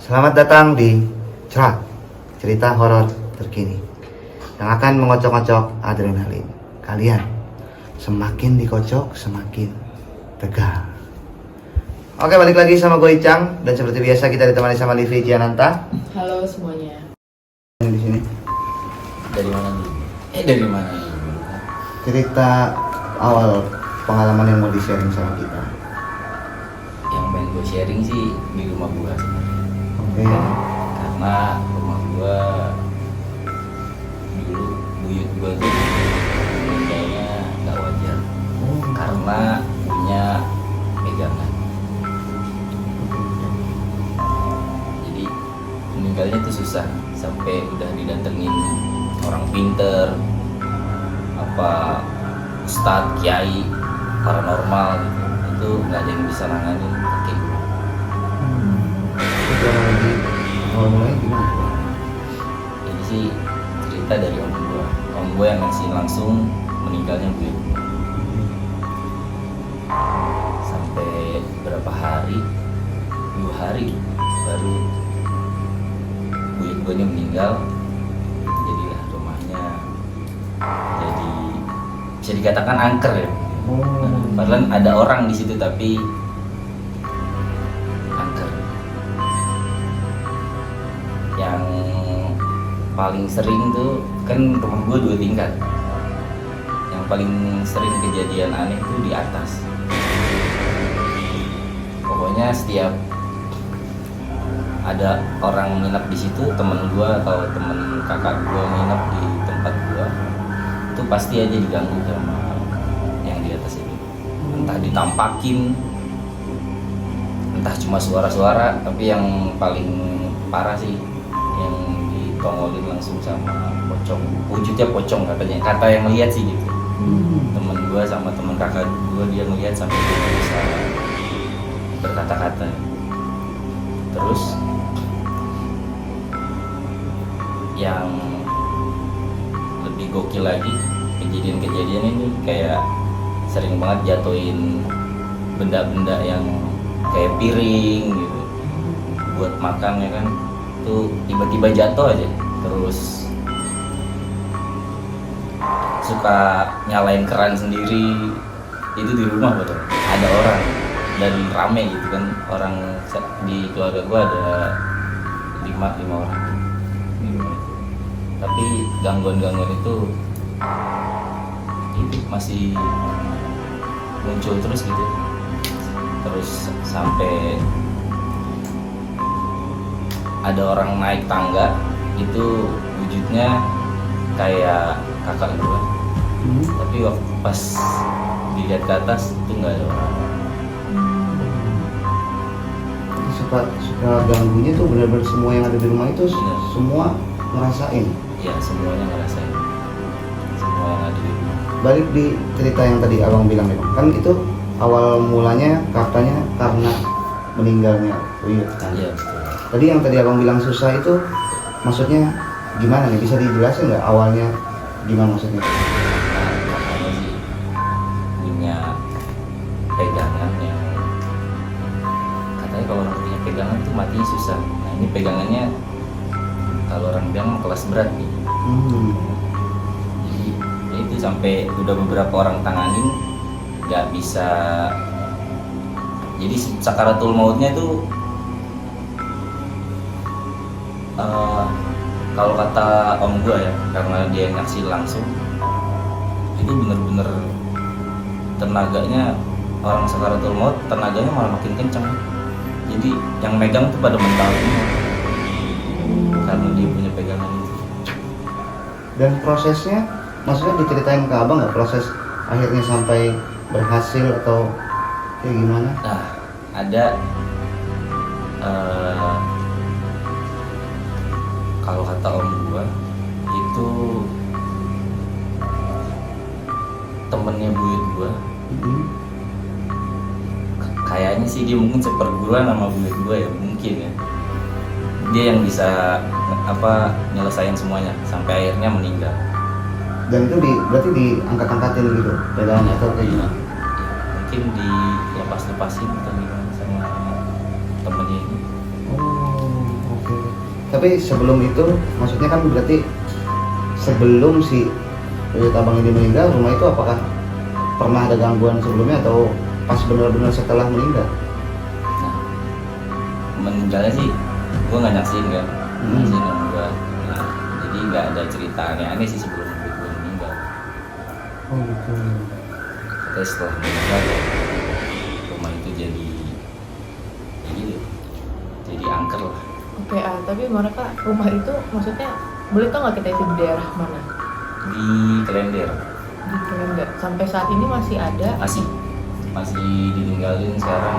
Selamat datang di Cerak, cerita horor terkini yang akan mengocok-ngocok adrenalin kalian. Semakin dikocok, semakin tegang. Oke, balik lagi sama gue Icang, dan seperti biasa kita ditemani sama Livi Ciananta. Halo semuanya. Di sini Dari mana nih? Dari mana nih? cerita awal pengalaman yang mau di-sharing sama kita. Yang pengen gue sharing sih di rumah gue sebenarnya. Oke. Karena rumah gue dulu buyut gue tuh kayaknya nggak wajar. Karena punya pegangan. Jadi meninggalnya tuh susah. Sampai udah didatengin orang pinter, apa ustadz, kiai, paranormal gitu. Itu nggak ada yang bisa nanganin kayak gitu. Itu lagi awal mulai gimana? Ini sih cerita dari om gue yang ngasih langsung meninggalnya gue. Sampai berapa hari, 2 hari baru buyut gue ini meninggal. Jadilah rumahnya jadi bisa dikatakan angker ya. Padahal ada orang di situ tapi angker. Yang paling sering tuh kan rumah gue 2 tingkat. Yang paling sering kejadian aneh tuh di atas. Pokoknya setiap ada orang nginep di situ, temen gue atau temen kakak gue nginep di tempat gue, itu pasti aja diganggu sama yang di atas itu. Entah ditampakin, entah cuma suara-suara, tapi yang paling parah sih yang ditongolin langsung sama pocong. Wujudnya pocong katanya, kata yang lihat sih gitu. Temen gue sama temen kakak gue, dia ngeliat sampai dia nggak bisa berkata-kata. Terus yang lebih gokil lagi, kejadian-kejadian ini kayak sering banget jatuhin benda-benda yang kayak piring gitu buat makan ya kan, tuh tiba-tiba jatuh aja. Terus suka nyalain keran sendiri, itu di rumah betul ada orang dan rame gitu kan. Orang di keluarga gua ada 5 orang di rumah itu. Tapi gangguan-gangguan itu masih muncul terus gitu. Terus sampai ada orang naik tangga, itu wujudnya kayak kakak gua. Tapi waktu pas dilihat ke atas itu nggak ada orang. Suka ganggunya tuh benar-benar semua yang ada di rumah itu Bener. semua ngerasain. Ya semuanya ngerasain, semua yang ada di rumah. Balik di cerita yang tadi abang bilang nih Bang. Kan itu awal mulanya katanya karena meninggalnya buyut kan. Iya betul. Tadi yang tadi abang bilang susah itu maksudnya gimana nih, bisa dijelasin nggak awalnya gimana maksudnya? Nah, katanya sih punya pegangan yang katanya kalau orang punya pegangan tuh matinya susah. Nah ini pegangannya kalau orang bilang kelas berat nih. Jadi ya itu sampai udah beberapa orang tanganin nggak bisa. Jadi sakaratul mautnya tuh kalau kata om gue ya, karena dia nyaksi langsung, itu bener-bener tenaganya, orang sakaratul maut tenaganya malah makin kencang. Jadi yang megang tuh pada mental semua karena dia punya pegangan itu. Dan prosesnya maksudnya diceritain ke abang nggak, proses akhirnya sampai berhasil atau kayak gimana? Nah ada kalau kata om gua itu temennya buyut gua. Kayaknya sih dia mungkin seperguruan sama buyut gua ya, mungkin ya. Dia yang bisa nyelesain semuanya sampai akhirnya meninggal. Dan itu berarti diangkat-angkatin gitu pegangan atau kayak gimana? Mungkin dilepas-lepasin atau gimana sama temennya ini. Oh. Tapi sebelum itu, maksudnya kan berarti sebelum si abang ini meninggal, rumah itu apakah pernah ada gangguan sebelumnya atau pas benar-benar setelah meninggal? Nah, meninggalnya sih gue nggak nyaksin kan, nyaksin sama gue. Nah, jadi nggak ada cerita aneh-aneh sih sebelum gue meninggal. Oh gitu. Tapi setelah meninggal rumah itu jadi angker lah. Oke, tapi mereka rumah itu maksudnya boleh tau nggak kita itu di daerah mana? Di Klender Di Klender. Sampai saat ini masih ada? masih ditinggalin sekarang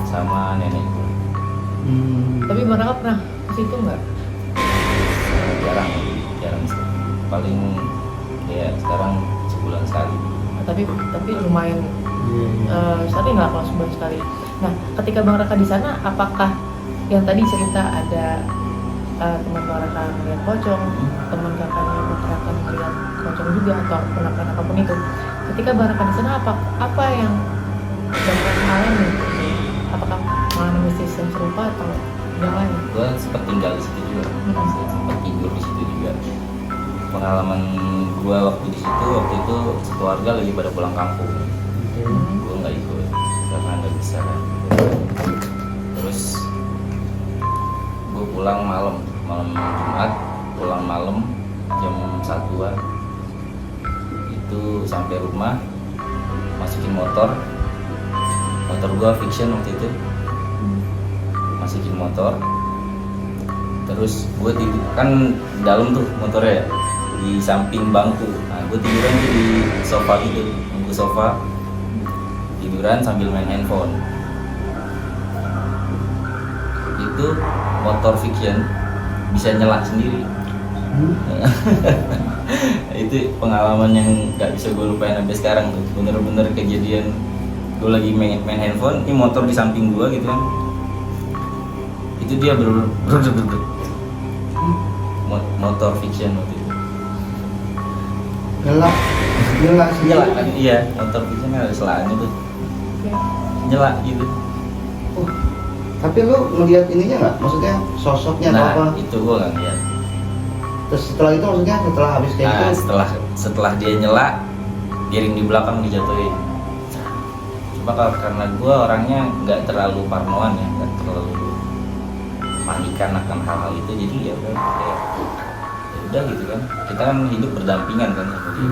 sama nenek gue. Tapi mereka pernah ke situ nggak? jarang sih. Paling ya sekarang sebulan sekali. Tapi lumayan sering lah kalau sebulan sekali. Nah, ketika Bang Raka di sana, apakah yang tadi cerita ada teman Bang Raka melihat pocong, teman kakaknya Bang Raka melihat pocong juga atau penampakan apapun itu? Ketika Bang Raka di sana, apa yang Bang Raka alami? Apakah mengalami mistis yang serupa atau yang lain? Gue sempat tinggal di situ juga, sempat tidur di situ juga. Pengalaman gue waktu itu sekeluarga lagi pada pulang kampung. Gue nggak ikut karena nggak bisa kan. Terus gue pulang malam Jumat, pulang malam jam 1-an. Itu sampai rumah, masukin motor gue fiction waktu itu, masukin motor. Terus gue tidur kan dalam tuh motornya di samping bangku. Nah, gue tiduran tuh di sofa gitu, bangku sofa, tiduran sambil main handphone. Itu motor fiction bisa nyala sendiri. Itu pengalaman yang nggak bisa gue lupain sampai sekarang tuh. Bener-bener kejadian gue lagi main handphone, ini motor di samping gue gitu kan. Itu dia motor fiction waktu itu. Nyala sendiri. Kan? Iya, motor fiction ada selaannya tuh. Oke. Nyala gitu. Oh, tapi lu ngeliat ininya nggak? Maksudnya sosoknya atau apa? Itu gue nggak lihat. Terus setelah itu maksudnya setelah habis kayak Nah, gitu? setelah dia nyala, piring di belakang dijatuhin. Cuma karena gue orangnya nggak terlalu parnoan ya, nggak terlalu panikan akan hal-hal itu, jadi ya udah gitu kan. Kita kan hidup berdampingan kan sama dia.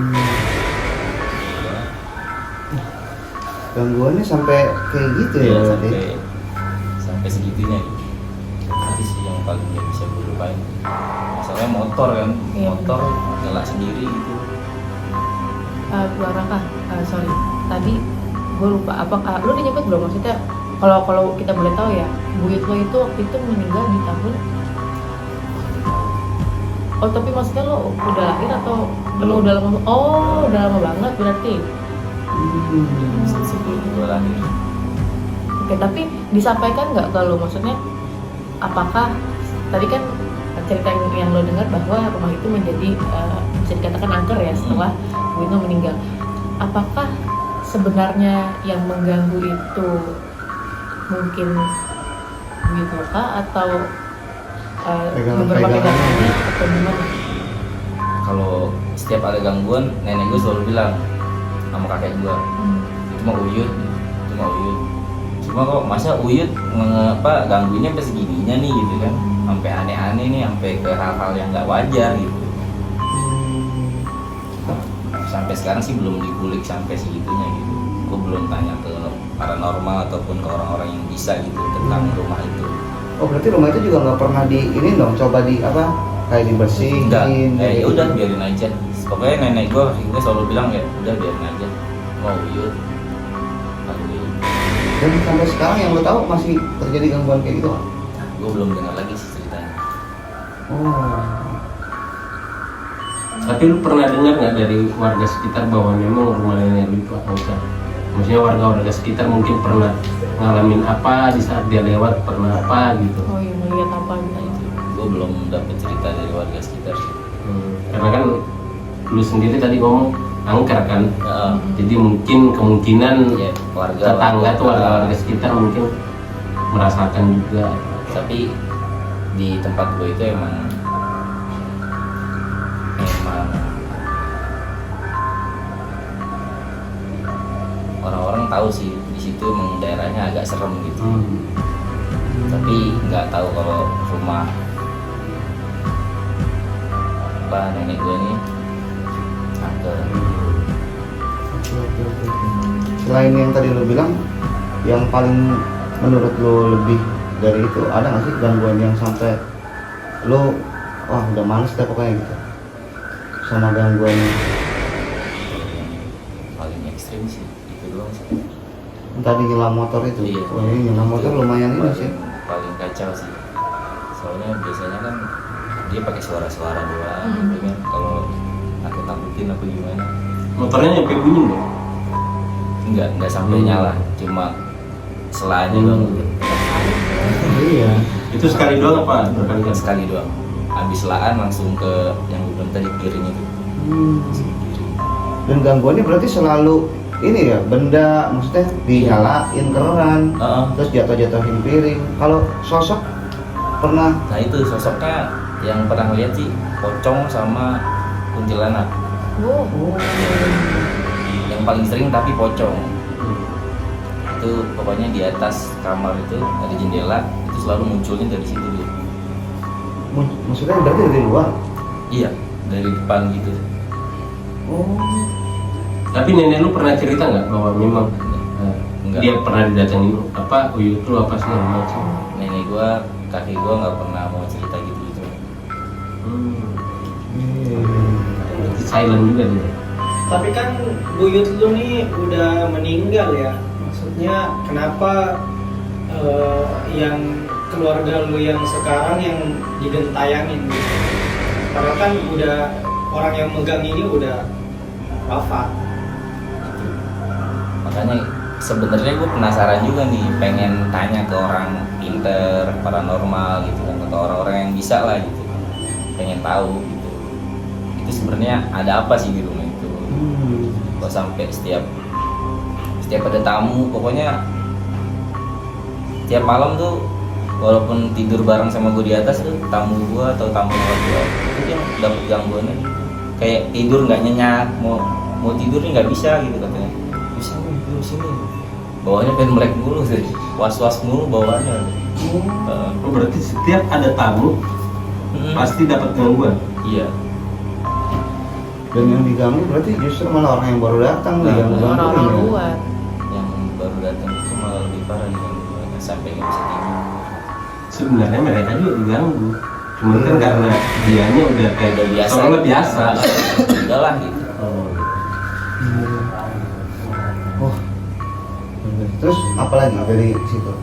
Gangguannya sampai kayak gitu ya? Iya, berarti? sampai segitunya gitu. Itu sih yang paling gak bisa gue lupain. Masalahnya motor kan, Iya. motor nyala sendiri gitu. Bang Raka, sorry, tadi gue lupa. Apakah lu udah nyebut belum? Maksudnya kalau kita boleh tahu ya, buyut lo itu waktu itu meninggal di tahun. Oh, tapi maksudnya lo udah lahir atau lo udah lama? Oh, udah lama banget berarti. Sebelum gue lahir. Oke, tapi disampaikan nggak ke lo? Maksudnya, apakah tadi kan cerita yang lo dengar bahwa rumah itu menjadi bisa dikatakan angker ya setelah Wino meninggal. Apakah sebenarnya yang mengganggu itu mungkin Buyut Loka atau beberapa pegangannya atau gimana? Kalau setiap ada gangguan, nenek gue selalu bilang sama kakek gue, itu mah uyut. Cuma kok masa uyut gangguinnya sampai segininya nih gitu kan, sampai aneh-aneh nih, sampai ke hal-hal yang nggak wajar gitu. Sampai sekarang sih belum dikulik sampai segitunya gitu. Gue belum tanya ke paranormal ataupun ke orang-orang yang bisa gitu tentang rumah itu. Oh, berarti rumah itu juga nggak pernah di ini dong, coba di apa, kayak dibersihin? Enggak, ya gitu. udah biarin aja. Pokoknya nenek gue selalu bilang ya udah biarin aja, mau uyut. Dan sampai sekarang yang lo tahu masih terjadi gangguan kayak gitu kan? Gue belum dengar lagi sih ceritanya. Oh. Tapi lu pernah dengar nggak dari warga sekitar bahwa memang rumah nenek lu itu angker? Maksudnya warga-warga sekitar mungkin pernah ngalamin apa di saat dia lewat, pernah apa gitu? Oh iya, melihat apa gitu? Gue belum dapet cerita dari warga sekitar sih. Karena kan lu sendiri tadi ngomong angker kan, jadi mungkin kemungkinan Ya, tetangga tuh warga-warga sekitar mungkin merasakan juga. Tapi di tempat gue itu emang orang-orang tahu sih di situ emang daerahnya agak serem gitu. Tapi nggak tahu kalau rumah nenek gue nih angker. Oke. Selain yang tadi lo bilang, yang paling menurut lo lebih dari itu, ada nggak sih gangguan yang sampai lo wah udah males deh pokoknya gitu sama gangguannya? Paling ekstrim sih itu doang sih. Tadi nyelam motor itu, Iya. wah ini nyelam motor lumayan ini sih. Paling kacau sih, soalnya biasanya kan dia pakai suara-suara doang gitu kan. Kalau aku takutin apa gimana, Motornya nyampe bunyi nggak? nggak sampai nyala, cuma selanya doang gitu. Iya. Itu sekali doang apa berkali-kali? Sekali doang, habis selaan langsung ke yang gue bilang tadi, piring itu. Langsung piring. Dan gangguannya berarti selalu ini ya, benda maksudnya dinyalain keran, Heeh. terus jatuh-jatuhin piring. Kalau sosok pernah? Nah itu sosoknya yang pernah lihat sih pocong sama kuntilanak. Wow. Yang paling sering tapi pocong. Itu pokoknya di atas kamar itu ada jendela, itu selalu munculnya dari situ dia. Maksudnya berarti dari luar? Iya, dari depan gitu. Oh. Tapi nenek lu pernah cerita nggak bahwa memang Enggak. dia pernah didatangi apa uyut lu apa segala macam? Nenek gua, kakek gua nggak pernah mau cerita gitu gitu. Berarti silent juga dia. Tapi kan buyut lu nih udah meninggal ya. Maksudnya kenapa yang keluarga lu yang sekarang yang digentayangin gitu? Padahal kan udah orang yang megang ini udah wafat. Makanya sebenarnya gue penasaran juga nih, pengen tanya ke orang pinter paranormal gitu kan, atau orang-orang yang bisa lah gitu, pengen tahu gitu. Itu sebenarnya ada apa sih di rumah itu? Kok sampai setiap ada tamu, pokoknya tiap malam tuh walaupun tidur bareng sama gue di atas tuh, tamu gue atau tamu orang gue itu dia dapet gangguannya, kayak tidur nggak nyenyak, mau tidur nih nggak bisa gitu katanya. Bisa nih tidur sini, bawahnya pengen melek mulu sih, was-was mulu bawahnya. Oh, berarti setiap ada tamu pasti dapat gangguan. Iya. Dan yang diganggu berarti justru malah orang yang baru datang Nah, diganggu Orang-orang ya. luar. Yang baru datang itu malah lebih parah digangguannya, sampai nggak bisa tidur. Sebenarnya mereka juga diganggu, cuma kan karena dianya udah kayak Udah biasa. soalnya biasa. Udah lah gitu. Oh. Terus apa lagi dari situ?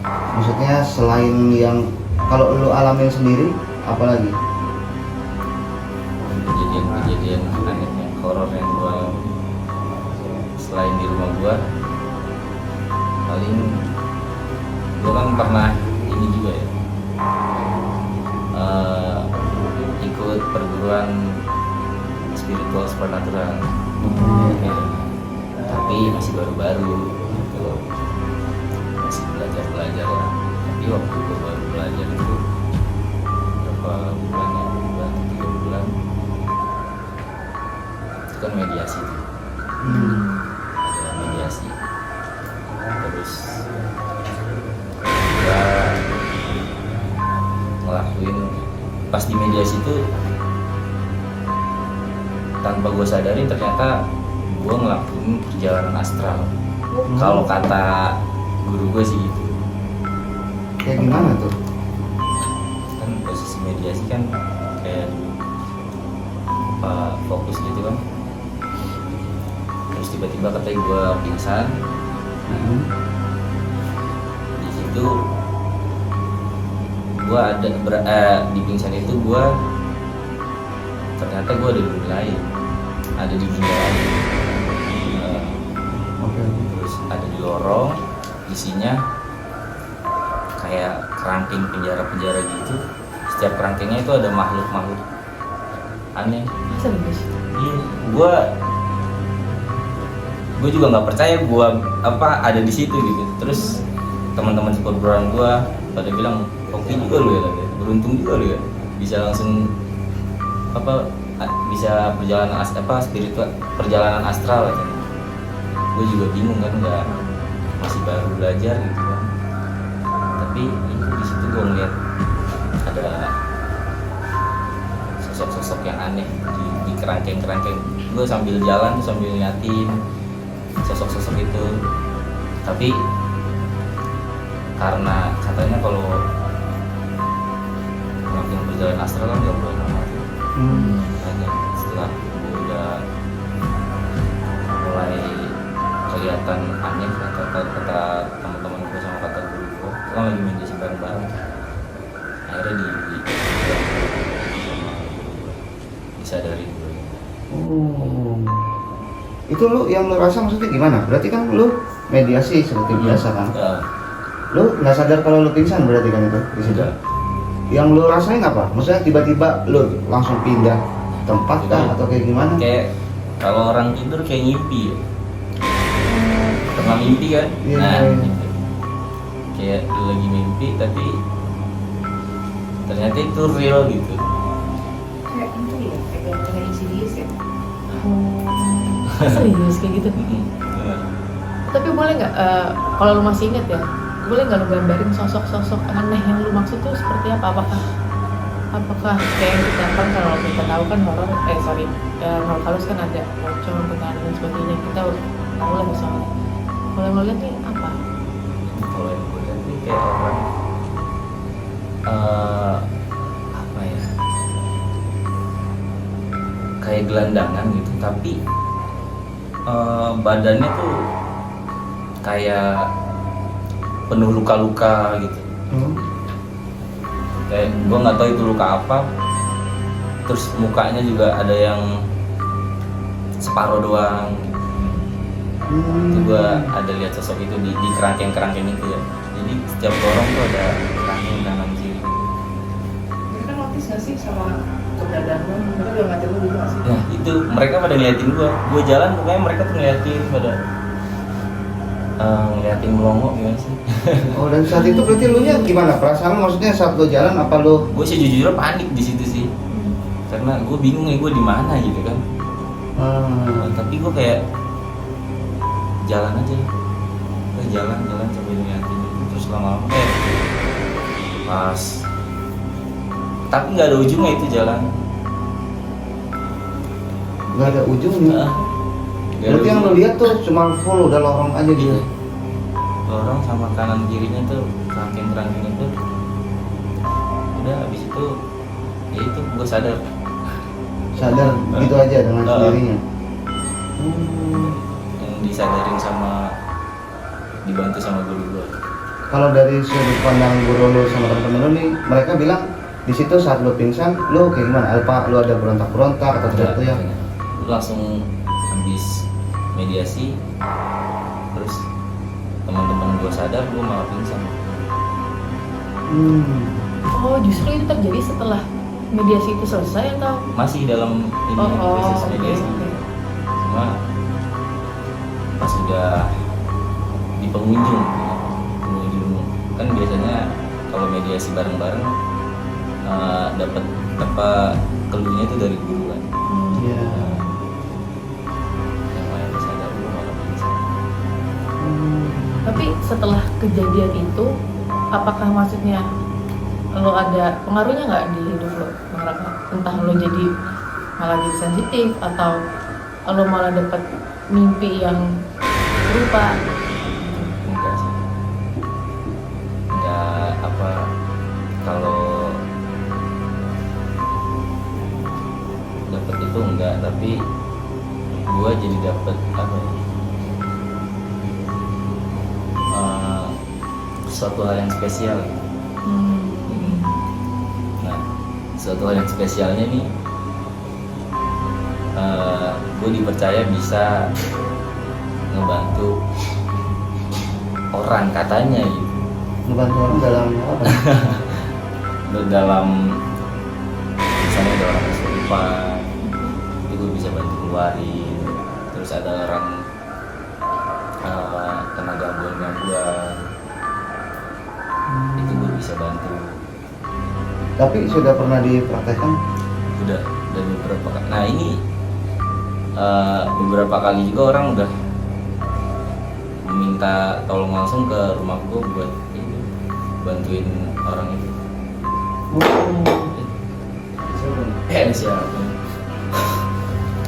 Maksudnya selain yang kalau lu alamin sendiri, apa lagi? Kejadian anehnya, horor yang gua selain di rumah gua, paling gua kan pernah ini juga ya, ikut perguruan spiritual supernatural. Ya, tapi masih baru-baru gitu, masih belajar lah. Tapi waktu gua baru belajar itu berapa bulan ya, 2-3 bulan, itu kan mediasi tuh. Ada mediasi, terus gua ngelakuin pas di mediasi itu, tanpa gue sadari ternyata gue ngelakuin perjalanan astral. Kalau kata guru gue sih gitu. Kayak gimana tuh? Kan posisi mediasi kan kayak fokus gitu kan, terus tiba-tiba katanya gue pingsan. Di situ gue ada di pingsan itu, gue ternyata gue ada di dunia lain, ada di dunia lain. Oke. Terus ada di lorong, isinya kayak kerangkeng penjara gitu. Setiap kerangkengnya itu ada makhluk aneh. Masa bagus? Iya, gue juga nggak percaya gue ada di situ gitu. Terus teman-teman seperguruan gue pada bilang, kopi juga lu ya, beruntung juga lu ya, bisa langsung bisa perjalanan astral aja. Gue juga bingung kan, nggak, masih baru belajar gitu kan. Tapi di situ gue ngeliat ada sosok-sosok yang aneh di kerangkeng. Gue sambil jalan tuh sambil ngeliatin sosok-sosok itu. Tapi karena katanya kalau ngelakuin perjalanan astral kan nggak boleh lama. Makanya setelah gue udah mulai kelihatan aneh kata teman-teman gue sama kata guru gue, kan lagi mediasi bareng-bareng, akhirnya disadarin gue. Oh. Itu lu yang lu rasa maksudnya gimana? Berarti kan lu mediasi seperti biasa kan? Lu nggak sadar kalau lu pingsan berarti kan itu di situ? Yang lu rasain apa? Maksudnya tiba-tiba lu langsung pindah tempat kah atau kayak gimana? Kayak kalau orang tidur kayak ngimpi ya. Pernah mimpi kan? Iya, Nah, iya. gitu. Kayak lu lagi mimpi tapi ternyata itu real gitu. Kayak itu ya, kayak Insidious ya. Serius kayak gitu. Bener. Tapi boleh nggak, kalau lu masih inget ya, boleh nggak lu gambarin sosok-sosok aneh yang lu maksud tuh seperti apa? Apakah kayak yang kita kan, kalau kita tahu kan horor, horor halus kan ada pocong, kuntilanak dan sebagainya, kita udah tahu lah soalnya. Kalau yang lu lihat nih apa? Kalau yang gue lihat nih kayak orang apa ya, kayak gelandangan gitu, tapi badannya tuh kayak penuh luka-luka gitu. Kayak gue nggak tahu itu luka apa, terus mukanya juga ada yang separuh doang gitu. Itu gue ada lihat sosok itu di kerangkeng itu ya. Jadi setiap orang tuh ada kerangkeng kanan kiri. Mereka notice nggak sih sama keberadaan lo? Mereka udah ngatain lo dulu nggak sih? Nah itu mereka pada ngeliatin gue jalan, pokoknya mereka tuh ngeliatin pada ngeliatin melongo gimana sih. Oh, dan saat itu berarti lu nya gimana? Perasaan lu maksudnya saat lu jalan apa lu? Gue sejujurnya panik di situ sih, karena gue bingung nih gue di mana gitu kan. Tapi gue kayak jalan aja, jalan sambil ngeliatin itu, terus lama-lama pas, tapi nggak ada ujungnya itu jalan. Nggak ada ujungnya. Nggak ada Berarti yang lu ujung. lihat tuh cuma full udah lorong aja gitu. Lorong sama kanan kirinya tuh kerangkeng itu. Udah abis itu ya itu gue sadar. Sadar gitu aja dengan sendirinya. Yang disadarin sama dibantu sama guru gue. Kalau dari sudut pandang guru lu sama temen-temen lu nih, mereka bilang di situ saat lu pingsan, lu kayak gimana? Apa lu ada berontak-berontak atau teriak-teriak? Lu langsung habis mediasi, terus teman-teman gue sadar, gue malah pingsan. Oh, justru itu terjadi setelah mediasi itu selesai atau? Masih dalam ini proses oke. mediasi. Cuma pas udah di pengunjung kan biasanya kalau mediasi bareng-bareng dapat apa keluhnya itu dari guru kan. Iya. Yang lain sadar gue malah pingsan. Tapi setelah kejadian itu, apakah maksudnya lo ada pengaruhnya nggak di hidup lo, Bang Raka? Entah lo jadi malah jadi sensitif atau lo malah dapat mimpi yang serupa? Enggak sih, enggak apa, kalau dapat itu enggak, tapi gue jadi dapat apa ya, suatu hal yang spesial. Nah, suatu hal yang spesialnya nih, gue dipercaya bisa ngebantu orang katanya gitu. Ngebantu orang dalam apa? Dalam misalnya ada orang kesurupan, itu gue bisa bantu keluarin. Terus ada orang kena gangguan, itu gue bisa bantu. Tapi sudah pernah dipraktekkan? Udah beberapa kali. Nah ini beberapa kali juga orang udah meminta tolong langsung ke rumah gue buat ini, bantuin orang itu. Siapa?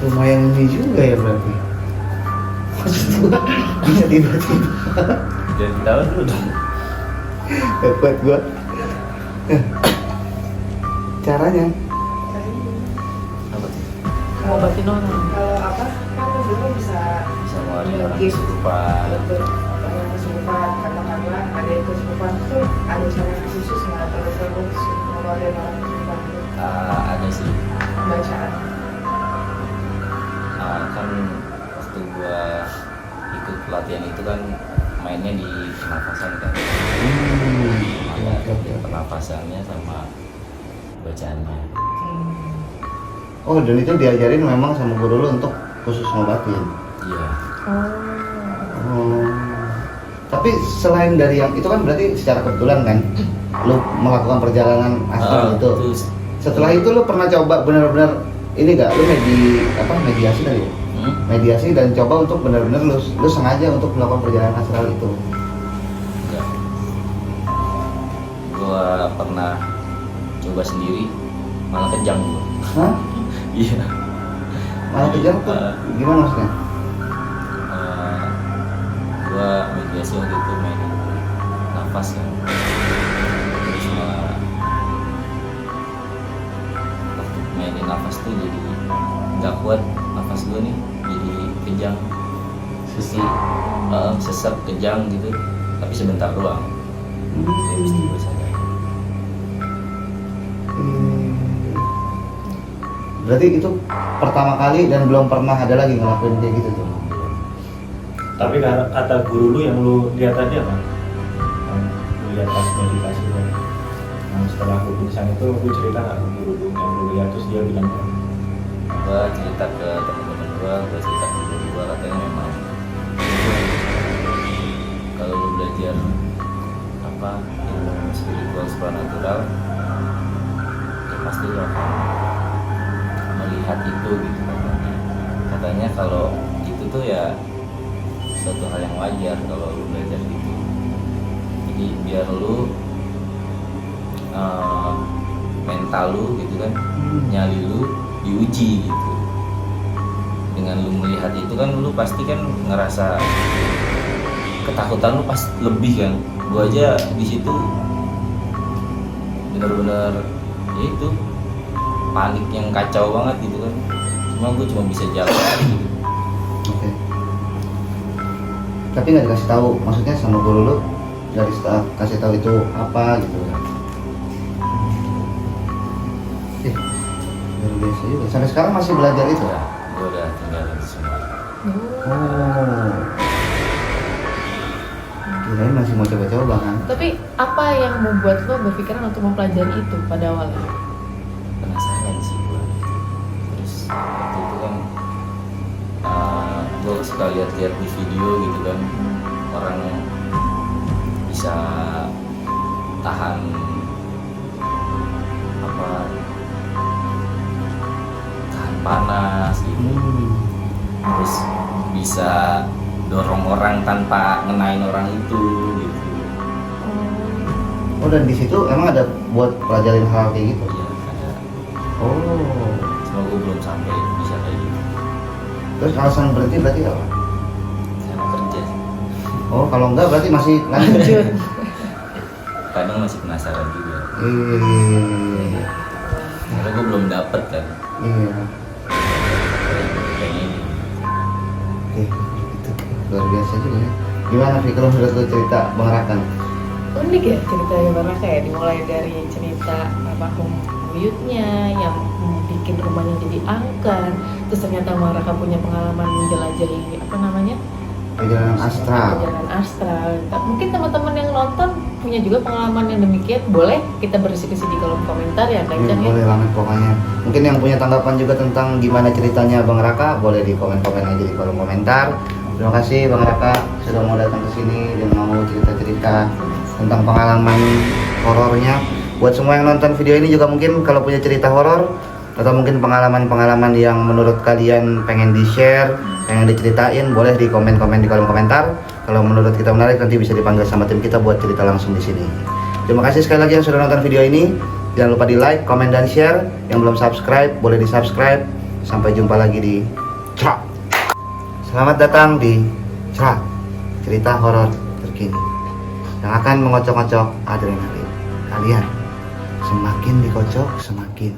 Lumayan ini juga ya berarti. Maksud gua bisa tiba-tiba Jadi tahu dulu dong. dapat gua. Caranya Apa sih? ngobatin orang. Kalau apa kan dulu bisa Bisa ngeluarin orang melukis. kesurupan. Betul. Orang kesurupan, katakanlah ada yang kesurupan itu ada cara khusus nggak kalau perlu ngeluarin orang kesurupan itu Ada sih. bacaan. Kan waktu gua ikut pelatihan itu kan mainnya di pernafasan kan. Ada pernafasannya sama bacaannya. oh, dan itu diajarin memang sama guru lu untuk khusus ngobatin. Iya. Oh. Tapi selain dari yang itu kan berarti secara kebetulan kan lu melakukan perjalanan astral itu. Terus Setelah itu lu pernah coba benar-benar ini gak lu mediasi tadi ya? Mediasi dan coba untuk benar-benar lu sengaja untuk melakukan perjalanan astral itu. enggak. Gua pernah coba sendiri, malah kejang gua. Hah? Iya. Malah kejam tuh gimana maksudnya? Gua mediasi waktu itu main nafas kan. Terus malah waktu mainin nafas tuh jadi nggak kuat nafas gua nih, jadi kejang. Sesek kejang gitu, tapi sebentar doang. Ya mesti gue sadar. Berarti itu pertama kali dan belum pernah ada lagi ngelakuin kayak gitu tuh. Tapi kata guru lu yang lu lihat tadi apa? Yang lu lihat pas meditasi tadi. Nah, setelah lu pingsan itu lu cerita nggak ke guru lu yang lu lihat terus dia bilang apa? Gua cerita ke teman-teman gua cerita ke guru gua, katanya memang kalau lu belajar ilmu spiritual supernatural ya pasti lu akan melihat itu gitu katanya kalau itu tuh ya suatu hal yang wajar kalau lu belajar gitu. Jadi biar lu mental lu gitu kan, nyali lu diuji gitu. Dengan lu melihat itu kan lu pasti kan ngerasa ketakutan lu pas lebih kan. Gua aja di situ benar-benar ya itu panik yang kacau banget gitu kan. Gua cuma bisa jalan gitu. Oke. Tapi nggak dikasih tahu, maksudnya sama guru lu nggak kasih tahu itu apa gitu kan? Luar biasa juga. Sampai sekarang masih belajar itu? Ya, gua udah tinggalin semua. Oh. Kirain masih mau coba-coba kan? Tapi apa yang membuat lo berpikiran untuk mempelajari itu pada awalnya? Penasaran sih gua. Terus waktu itu kan gua suka lihat-lihat di video gitu kan, orang bisa tahan panas gitu. Terus bisa dorong orang tanpa ngenain orang itu gitu. Oh, dan di situ emang ada buat pelajarin hal kayak gitu? Iya ada. Oh. Cuma gue belum sampai bisa kayak gitu. Terus alasan berhenti berarti apa? Karena kerja sih. Oh, kalau enggak berarti masih lanjut. Kadang masih penasaran juga. Iya. Karena gue belum dapet kan. Iya. Kayak ini. Oke, itu luar biasa juga ya. Gimana Fi kalau menurut lo cerita Bang Rakan? Unik ya ceritanya Bang Raka ya, dimulai dari cerita almarhum buyutnya yang bikin rumahnya jadi angker. Terus ternyata Bang Raka punya pengalaman menjelajahi Perjalanan astral. perjalanan astral. Mungkin teman-teman yang nonton punya juga pengalaman yang demikian, boleh kita berdiskusi di kolom komentar ya Kak Ican ya. Boleh banget pokoknya. Mungkin yang punya tanggapan juga tentang gimana ceritanya Bang Raka, boleh di komen-komen aja di kolom komentar. Terima kasih Bang Raka sudah mau datang ke sini dan mau cerita-cerita tentang pengalaman horornya. Buat semua yang nonton video ini juga mungkin kalau punya cerita horor atau mungkin pengalaman-pengalaman yang menurut kalian pengen di-share, pengen diceritain, boleh di komen-komen di kolom komentar. Kalau menurut kita menarik, nanti bisa dipanggil sama tim kita buat cerita langsung di sini. Terima kasih sekali lagi yang sudah nonton video ini. Jangan lupa di like, komen, dan share. Yang belum subscribe, boleh di subscribe. Sampai jumpa lagi di Cerak. Selamat datang di Cerak, cerita horor terkini yang akan mengocok-ngocok adrenalin kalian. Semakin dikocok, semakin